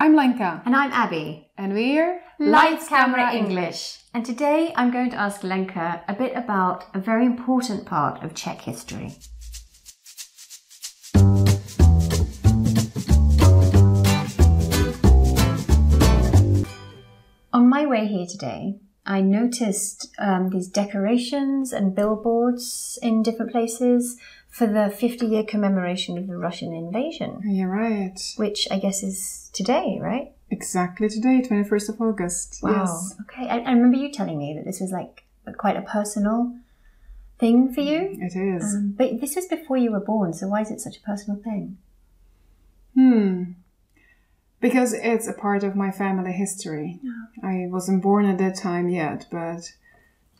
I'm Lenka. And I'm Abby. And we're Lights, Camera, English. And today I'm going to ask Lenka a bit about a very important part of Czech history. On my way here today, I noticed these decorations and billboards in different places for the 50-year commemoration of the Russian invasion. You're right. Which I guess is today, right? Exactly today, 21st of August. Wow. Yes. Okay. I remember you telling me that this was like quite a personal thing for you. It is. But this was before you were born, so why is it such a personal thing? Because it's a part of my family history. Oh. I wasn't born at that time yet, but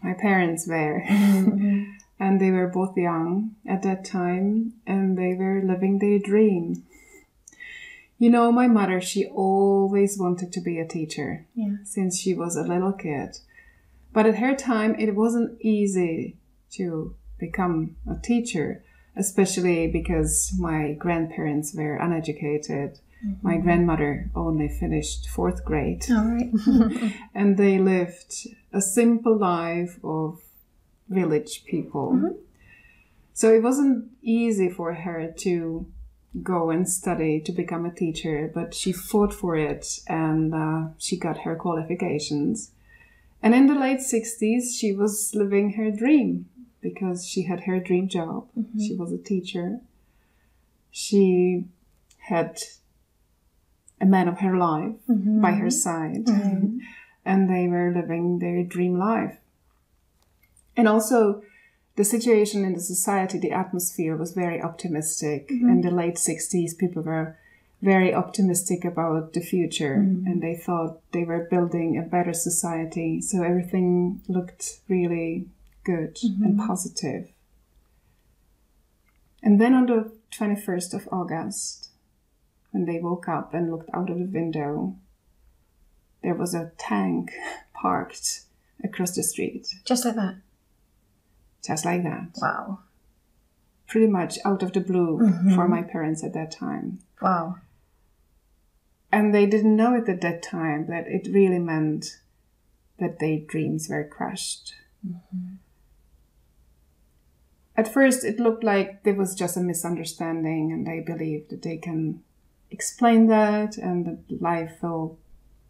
my parents were. Mm-hmm. And they were both young at that time, and they were living their dream. You know, my mother, she always wanted to be a teacher since she was a little kid. But at her time, it wasn't easy to become a teacher, especially because my grandparents were uneducated. Mm-hmm. My grandmother only finished 4th grade. All right. And they lived a simple life of village people. Mm-hmm. So it wasn't easy for her to go and study to become a teacher, but she fought for it and she got her qualifications. And in the late 60s, she was living her dream because she had her dream job. Mm-hmm. She was a teacher. She had a man of her life by her side, and they were living their dream life. And also, the situation in the society, the atmosphere was very optimistic. In the late 60s, people were very optimistic about the future, and they thought they were building a better society. So everything looked really good and positive. And then on the 21st of August, when they woke up and looked out of the window, there was a tank parked across the street. Just like that? Just like that. Wow. Pretty much out of the blue for my parents at that time. Wow. And they didn't know it at that time that it really meant that their dreams were crushed. At first, it looked like there was just a misunderstanding and they believed that they can explain that and that life will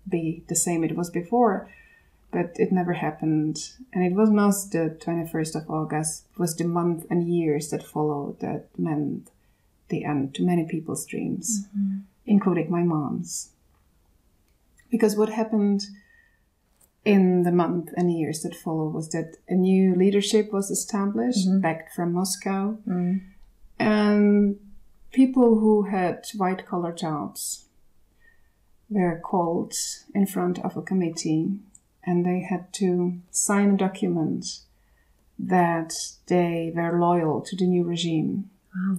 be the same it was before. But it never happened. And it was not the 21st of August. It was the month and years that followed that meant the end to many people's dreams, including my mom's. Because what happened in the month and years that followed was that a new leadership was established, backed from Moscow. And people who had white-collar jobs were called in front of a committee. And they had to sign a document that they were loyal to the new regime. Wow.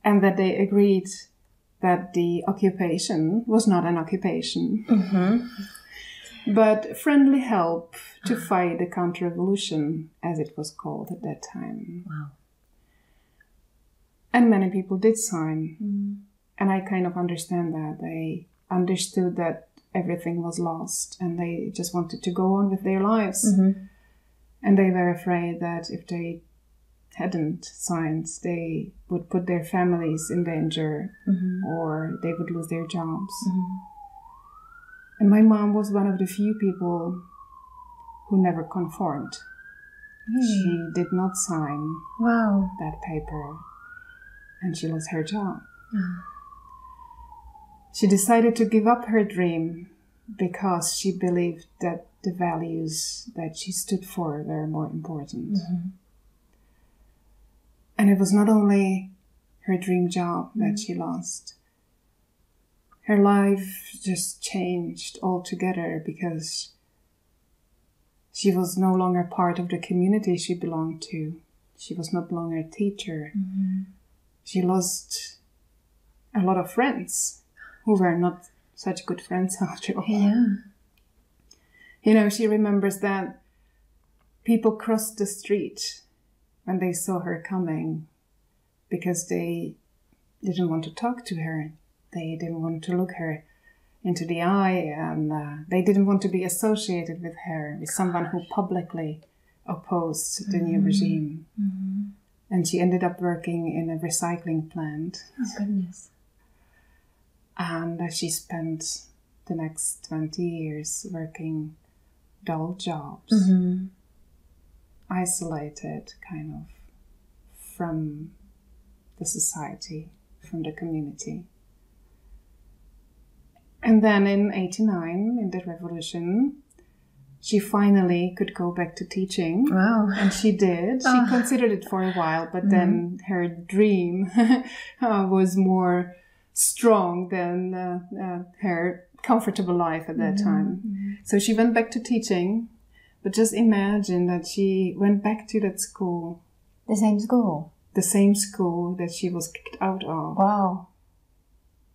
And that they agreed that the occupation was not an occupation, but friendly help to fight the counter-revolution, as it was called at that time. Wow. And many people did sign. And I kind of understand that. They understood that everything was lost and they just wanted to go on with their lives. And they were afraid that if they hadn't signed, they would put their families in danger or they would lose their jobs. And my mom was one of the few people who never conformed. She did not sign that paper and she lost her job. She decided to give up her dream because she believed that the values that she stood for were more important. And it was not only her dream job that she lost. Her life just changed altogether because she was no longer part of the community she belonged to. She was no longer a teacher. She lost a lot of friends who were not such good friends after all. You know, she remembers that people crossed the street when they saw her coming because they didn't want to talk to her. They didn't want to look her into the eye, and they didn't want to be associated with her, with someone who publicly opposed the new regime. And she ended up working in a recycling plant. Oh, goodness. And she spent the next 20 years working dull jobs, isolated kind of from the society, from the community. And then in 89, in the revolution, she finally could go back to teaching. Wow. And she did. She considered it for a while, but then her dream was more strong than her comfortable life at that time. So she went back to teaching, but just imagine that she went back to that school. The same school? The same school that she was kicked out of. Wow.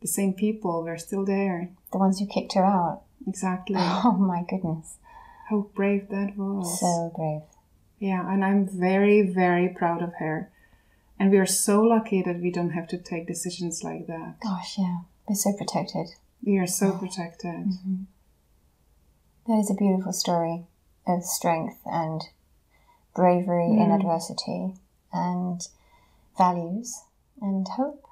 The same people were still there. The ones who kicked her out? Exactly. Oh my goodness. How brave that was. So brave. Yeah, and I'm very, very proud of her. And we are so lucky that we don't have to take decisions like that. Gosh, yeah. We're so protected. We are so protected. That is a beautiful story of strength and bravery in adversity and values and hope.